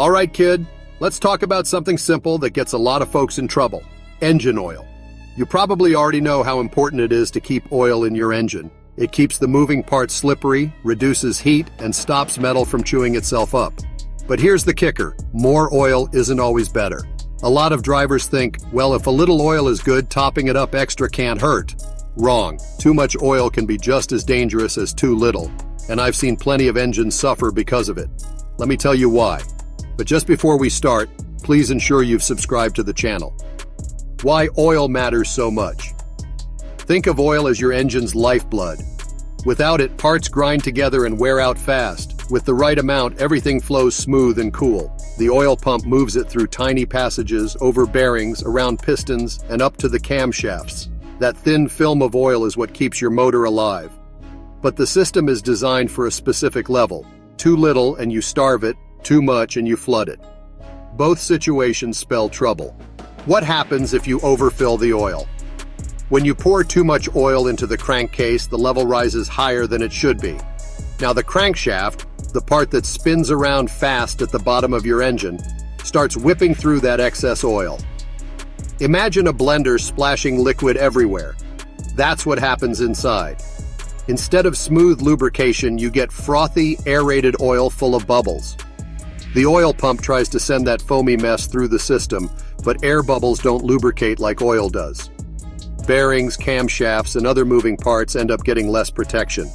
All right, kid, let's talk about something simple that gets a lot of folks in trouble: engine oil. You probably already know how important it is to keep oil in your engine. It keeps the moving parts slippery, reduces heat, and stops metal from chewing itself up. But here's the kicker: more oil isn't always better. A lot of drivers think, well, if a little oil is good, topping it up extra can't hurt. Wrong. Too much oil can be just as dangerous as too little, and I've seen plenty of engines suffer because of it. Let me tell you why. But just before we start, please ensure you've subscribed to the channel. Why oil matters so much. Think of oil as your engine's lifeblood. Without it, parts grind together and wear out fast. With the right amount, everything flows smooth and cool. The oil pump moves it through tiny passages, over bearings, around pistons, and up to the camshafts. That thin film of oil is what keeps your motor alive. But the system is designed for a specific level. Too little and you starve it, too much and you flood it. Both situations spell trouble. What happens if you overfill the oil? When you pour too much oil into the crankcase, the level rises higher than it should be. Now the crankshaft, the part that spins around fast at the bottom of your engine, starts whipping through that excess oil. Imagine a blender splashing liquid everywhere. That's what happens inside. Instead of smooth lubrication, you get frothy, aerated oil full of bubbles. The oil pump tries to send that foamy mess through the system, but air bubbles don't lubricate like oil does. Bearings, camshafts, and other moving parts end up getting less protection.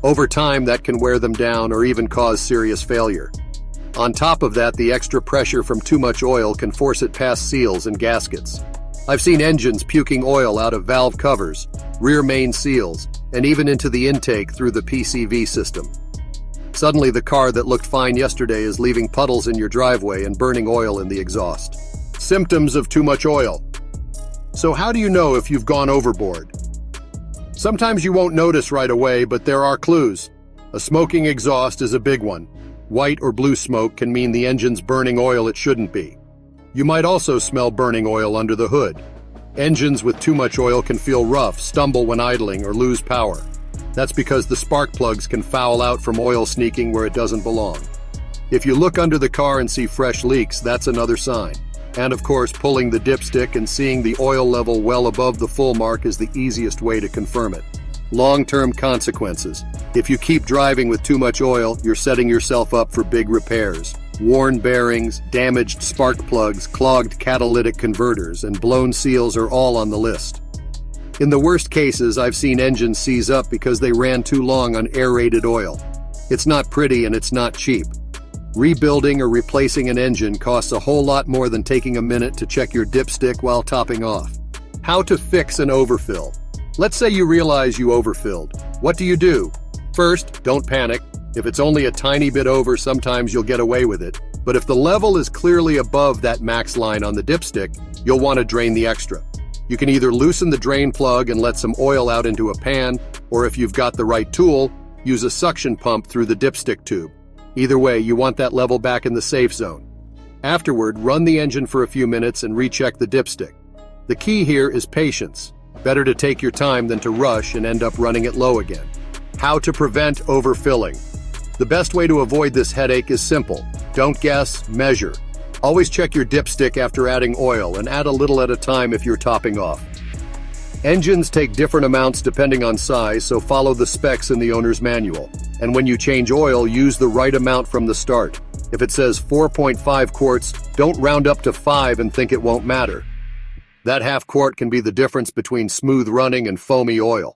Over time, that can wear them down or even cause serious failure. On top of that, the extra pressure from too much oil can force it past seals and gaskets. I've seen engines puking oil out of valve covers, rear main seals, and even into the intake through the PCV system. Suddenly, the car that looked fine yesterday is leaving puddles in your driveway and burning oil in the exhaust. Symptoms of too much oil. So how do you know if you've gone overboard? Sometimes you won't notice right away, but there are clues. A smoking exhaust is a big one. White or blue smoke can mean the engine's burning oil it shouldn't be. You might also smell burning oil under the hood. Engines with too much oil can feel rough, stumble when idling, or lose power. That's because the spark plugs can foul out from oil sneaking where it doesn't belong. If you look under the car and see fresh leaks, that's another sign. And of course, pulling the dipstick and seeing the oil level well above the full mark is the easiest way to confirm it. Long-term consequences. If you keep driving with too much oil, you're setting yourself up for big repairs. Worn bearings, damaged spark plugs, clogged catalytic converters, and blown seals are all on the list. In the worst cases, I've seen engines seize up because they ran too long on aerated oil. It's not pretty and it's not cheap. Rebuilding or replacing an engine costs a whole lot more than taking a minute to check your dipstick while topping off. How to fix an overfill. Let's say you realize you overfilled. What do? First, don't panic. If it's only a tiny bit over, sometimes you'll get away with it. But if the level is clearly above that max line on the dipstick, you'll want to drain the extra. You can either loosen the drain plug and let some oil out into a pan, or if you've got the right tool, use a suction pump through the dipstick tube. Either way, you want that level back in the safe zone. Afterward, run the engine for a few minutes and recheck the dipstick. The key here is patience. Better to take your time than to rush and end up running it low again. How to prevent overfilling. The best way to avoid this headache is simple. Don't guess, measure. Always check your dipstick after adding oil and add a little at a time if you're topping off. Engines take different amounts depending on size, so follow the specs in the owner's manual. And when you change oil, use the right amount from the start. If it says 4.5 quarts, don't round up to 5 and think it won't matter. That half quart can be the difference between smooth running and foamy oil.